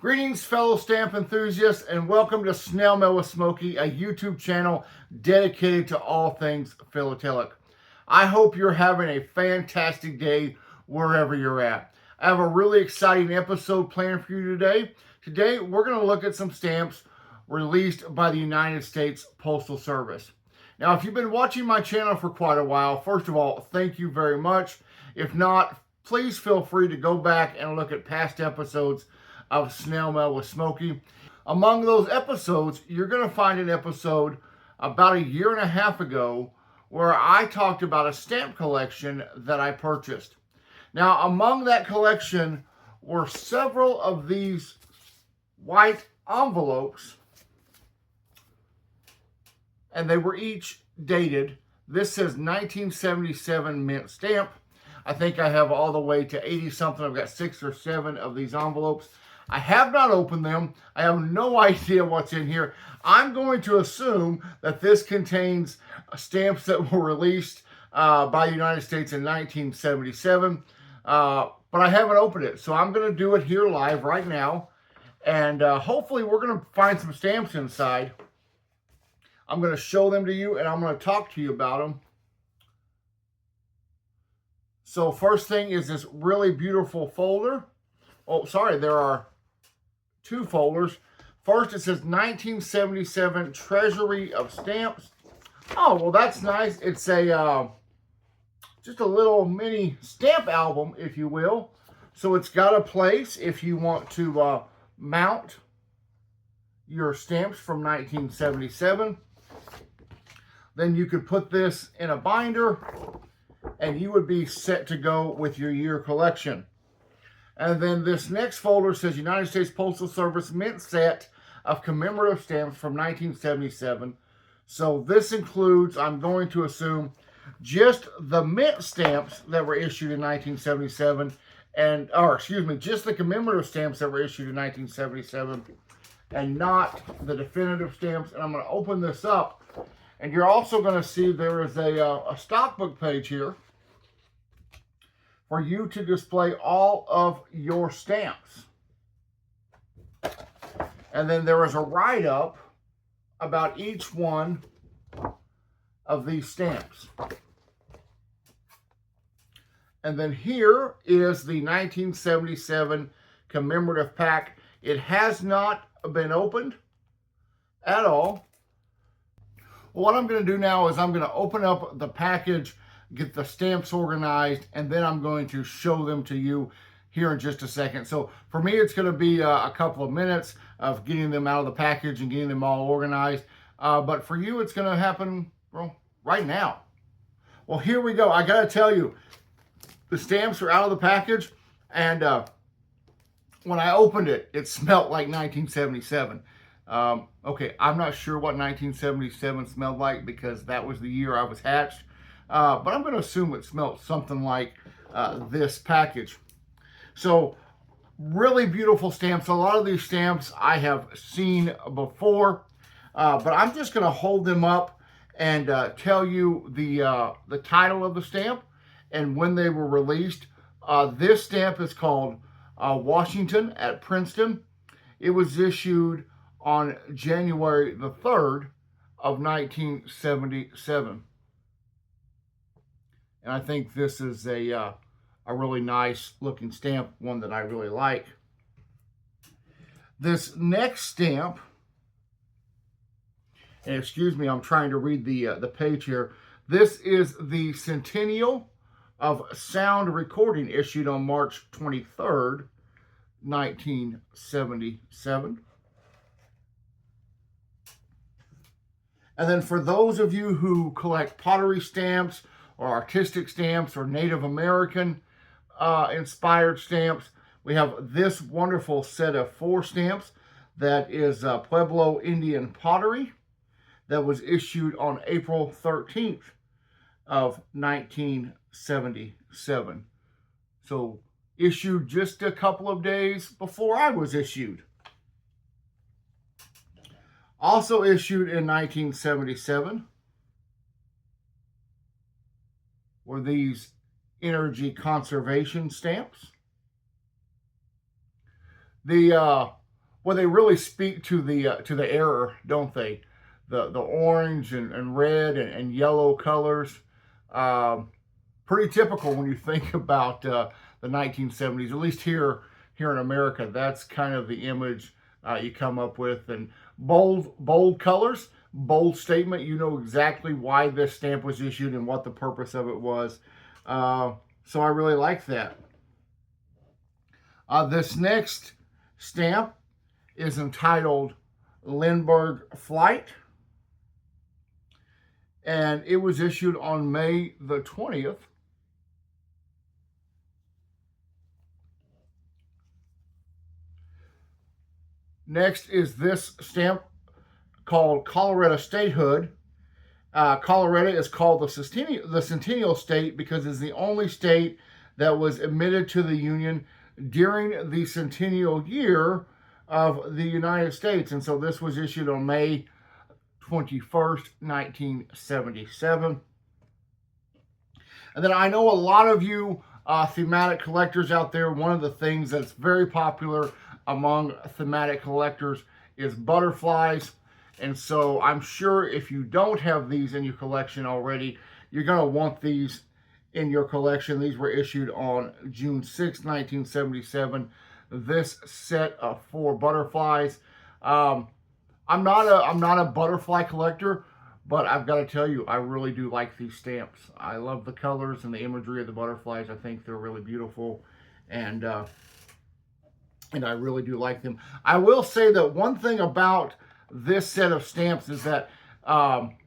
Greetings, fellow stamp enthusiasts, and welcome to Snail Mail with Smokey, a YouTube channel dedicated to all things philatelic. I hope you're having a fantastic day wherever you're at. I have a really exciting episode planned for you today. Today, we're going to look at some stamps released by the United States Postal Service. Now, if you've been watching my channel for quite a while, first of all, thank you very much. If not, please feel free to go back and look at past episodes of Snail Mail with Smokey. Among those episodes, you're going to find an episode about a year and a half ago where I talked about a stamp collection that I purchased. Now, among that collection were several of these white envelopes, and they were each dated. This says 1977 mint stamp. I think I have all the way to 80 something. I've got 6 or 7 of these envelopes. I have not opened them. I have no idea what's in here. I'm going to assume that this contains stamps that were released by the United States in 1977, but I haven't opened it. So I'm going to do it here live right now, and hopefully we're going to find some stamps inside. I'm going to show them to you, and I'm going to talk to you about them. So first thing is this really beautiful folder. Oh, sorry, there are 2 folders. First, it says 1977 Treasury of Stamps. Oh, well, that's nice. It's a just a little mini stamp album, if you will. So it's got a place if you want to mount your stamps from 1977. Then you could put this in a binder, and you would be set to go with your year collection. And then this next folder says United States Postal Service mint set of commemorative stamps from 1977. So this includes, I'm going to assume, just the mint stamps that were issued in 1977, just the commemorative stamps that were issued in 1977, and not the definitive stamps. And I'm going to open this up, and you're also going to see there is a stockbook page here for you to display all of your stamps. And then there is a write-up about each one of these stamps. And then here is the 1977 commemorative pack. It has not been opened at all. What I'm going to do now is I'm going to open up the package, get the stamps organized, and then I'm going to show them to you here in just a second. So for me, it's going to be a couple of minutes of getting them out of the package and getting them all organized. But for you, it's going to happen, well, right now. Well, here we go. I got to tell you, the stamps are out of the package, and when I opened it, it smelled like 1977. Okay, I'm not sure what 1977 smelled like because that was the year I was hatched. But I'm going to assume it smelled something like this package. So, really beautiful stamps. A lot of these stamps I have seen before, but I'm just going to hold them up and tell you the title of the stamp and when they were released. This stamp is called Washington at Princeton. It was issued on January the 3rd of 1977. And I think this is a really nice looking stamp, one that I really like. This next stamp, and excuse me, I'm trying to read the page here. This is the Centennial of Sound Recording, issued on March 23rd, 1977. And then for those of you who collect pottery stamps or artistic stamps or Native American inspired stamps, we have this wonderful set of 4 stamps that is Pueblo Indian pottery that was issued on April 13th of 1977. So issued just a couple of days before I was issued. Also issued in 1977 were these energy conservation stamps. The well, they really speak to the era, don't they? The orange and red and yellow colors. Pretty typical when you think about the 1970s, at least here in America. That's kind of the image you come up with. And bold colors, bold statement. You know exactly why this stamp was issued and what the purpose of it was. So I really like that. This next stamp is entitled Lindbergh Flight, and it was issued on May the 20th. Next is this stamp called Colorado Statehood. Colorado is called the Centennial State because it's the only state that was admitted to the Union during the centennial year of the United States. And so this was issued on May 21st, 1977. And then I know a lot of you thematic collectors out there, one of the things that's very popular among thematic collectors is butterflies. And so I'm sure if you don't have these in your collection already, you're going to want these in your collection. These were issued on June 6, 1977. This set of 4 butterflies. I'm not a butterfly collector, but I've got to tell you, I really do like these stamps. I love the colors and the imagery of the butterflies. I think they're really beautiful, and I really do like them. I will say that one thing about this set of stamps is that,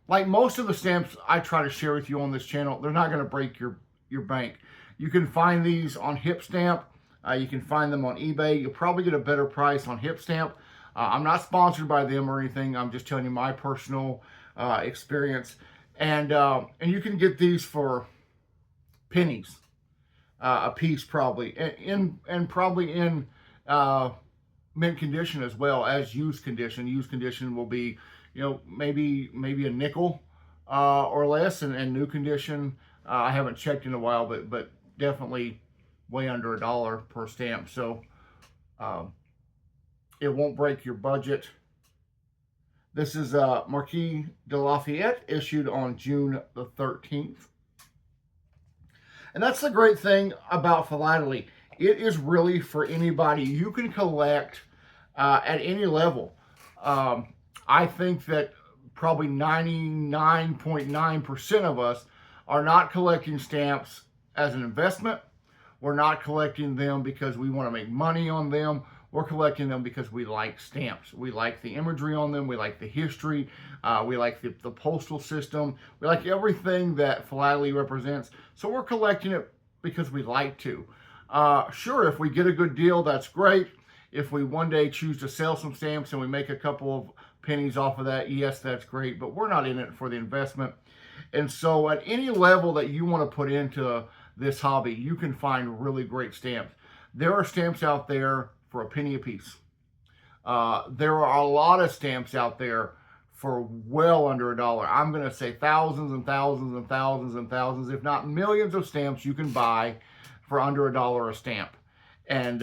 like most of the stamps I try to share with you on this channel, they're not going to break your bank. You can find these on HipStamp. You can find them on eBay. You'll probably get a better price on HipStamp. I'm not sponsored by them or anything. I'm just telling you my personal experience. And you can get these for pennies a piece, probably, and probably in mint condition as well as used condition. Used condition will be, maybe a nickel or less, and new condition, I haven't checked in a while, but definitely way under $1 per stamp. So it won't break your budget. This is Marquis de Lafayette, issued on June the 13th. And that's the great thing about philately. It is really for anybody. You can collect at any level. I think that probably 99.9% of us are not collecting stamps as an investment. We're not collecting them because we want to make money on them. We're collecting them because we like stamps. We like the imagery on them. We like the history. We like the postal system. We like everything that philately represents. So we're collecting it because we like to. Sure, if we get a good deal, that's great. If we one day choose to sell some stamps and we make a couple of pennies off of that, yes, that's great. But we're not in it for the investment. And so at any level that you want to put into this hobby, you can find really great stamps. There are stamps out there for a penny a piece. There are a lot of stamps out there for well under $1. I'm going to say thousands and thousands and thousands and thousands, if not millions of stamps you can buy for under $1 a stamp. And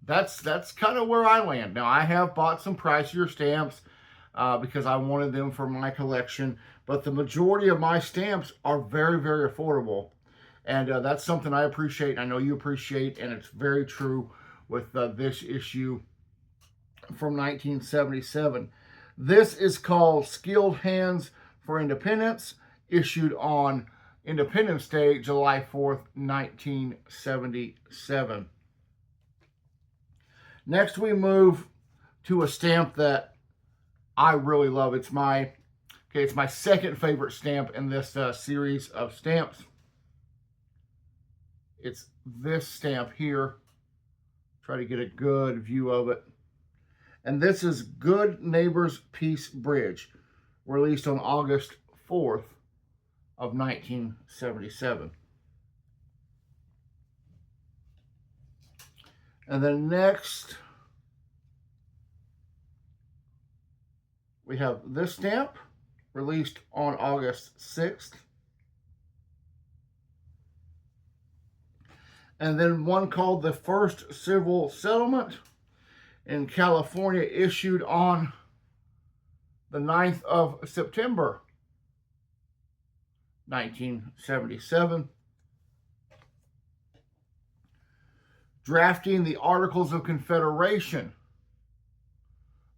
that's kind of where I land. Now, I have bought some pricier stamps because I wanted them for my collection, but the majority of my stamps are very, very affordable. And that's something I appreciate. I know you appreciate, and it's very true with this issue from 1977. This is called Skilled Hands for Independence, issued on Independence Day, July 4th, 1977. Next, we move to a stamp that I really love. It's my second favorite stamp in this series of stamps. It's this stamp here. Try to get a good view of it. And this is Good Neighbors Peace Bridge, released on August 4th of 1977. And then next, we have this stamp, released on August 6th. And then one called The First Civil Settlement, in California, issued on the 9th of September, 1977. Drafting the Articles of Confederation,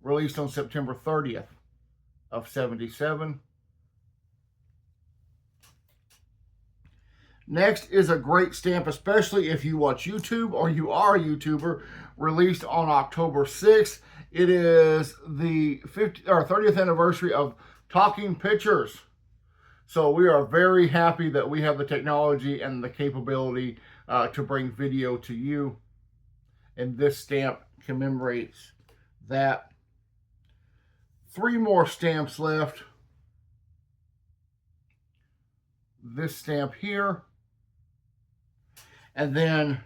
released on September 30th of 77. Next is a great stamp, especially if you watch YouTube or you are a YouTuber, released on October 6th. It is the 30th anniversary of Talking Pictures. So we are very happy that we have the technology and the capability to bring video to you. And this stamp commemorates that. 3 more stamps left. This stamp here. And then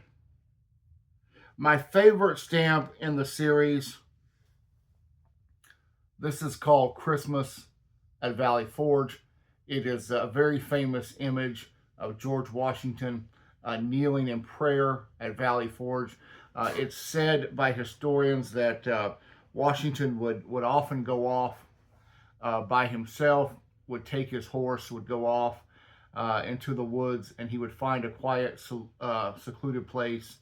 my favorite stamp in the series. This is called Christmas at Valley Forge. It is a very famous image of George Washington kneeling in prayer at Valley Forge. It's said by historians that Washington would often go off by himself, would take his horse, would go off into the woods, and he would find a quiet, secluded place,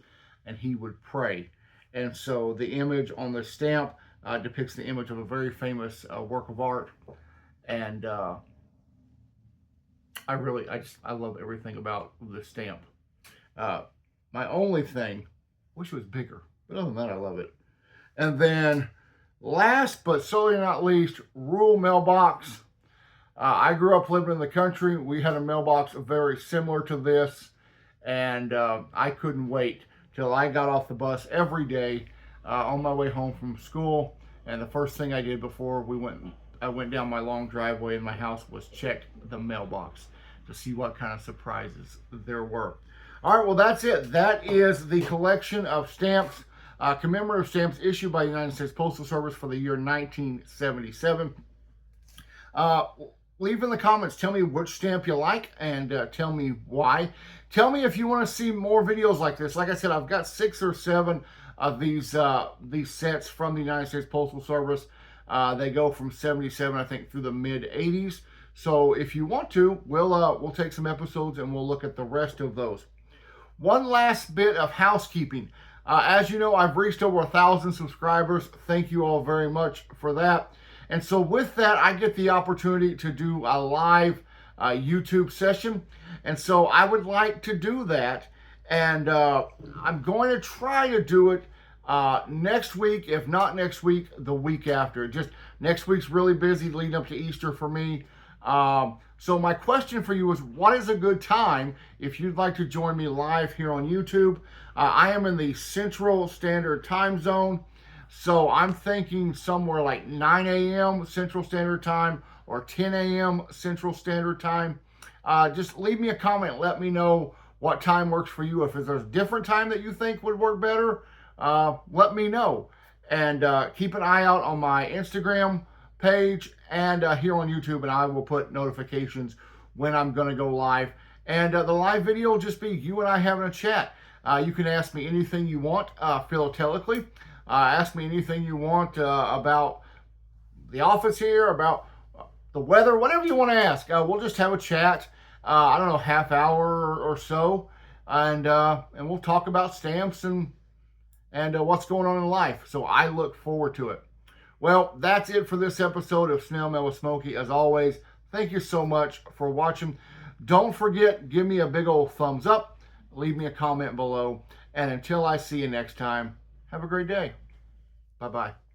and he would pray. And so the image on the stamp depicts the image of a very famous work of art. And I love everything about this stamp. My only thing, wish it was bigger, but other than that, I love it. And then last but certainly not least, rural mailbox. I grew up living in the country. We had a mailbox very similar to this, and I couldn't wait till I got off the bus every day on my way home from school. And the first thing I did before I went down my long driveway in my house was check the mailbox to see what kind of surprises there were. All right, well, that's it. That is the collection of stamps, commemorative stamps issued by the United States Postal Service for the year 1977. Leave in the comments, tell me which stamp you like, and tell me why. Tell me if you want to see more videos like this. Like I said, I've got 6 or 7 of these sets from the United States Postal Service. They go from 77, I think, through the mid-80s. So if you want to, we'll take some episodes and we'll look at the rest of those. One last bit of housekeeping. As you know, I've reached over 1,000 subscribers. Thank you all very much for that. And so with that, I get the opportunity to do a live YouTube session. And so I would like to do that. And I'm going to try to do it next week. If not next week, the week after. Just next week's really busy leading up to Easter for me. So my question for you is, what is a good time if you'd like to join me live here on YouTube? I am in the Central Standard Time Zone. So I'm thinking somewhere like 9 a.m. Central Standard Time or 10 a.m. Central Standard Time. Just leave me a comment. Let me know what time works for you. If there's a different time that you think would work better, let me know. And keep an eye out on my Instagram page and here on YouTube, and I will put notifications when I'm going to go live. And the live video will just be you and I having a chat. You can ask me anything you want philatelically. Ask me anything you want about the office here, about the weather, whatever you want to ask. We'll just have a chat, I don't know, half hour or so, and we'll talk about stamps and what's going on in life. So I look forward to it. Well, that's it for this episode of Snail Mail with Smokey. As always, thank you so much for watching. Don't forget, give me a big old thumbs up, leave me a comment below, and until I see you next time, have a great day. Bye-bye.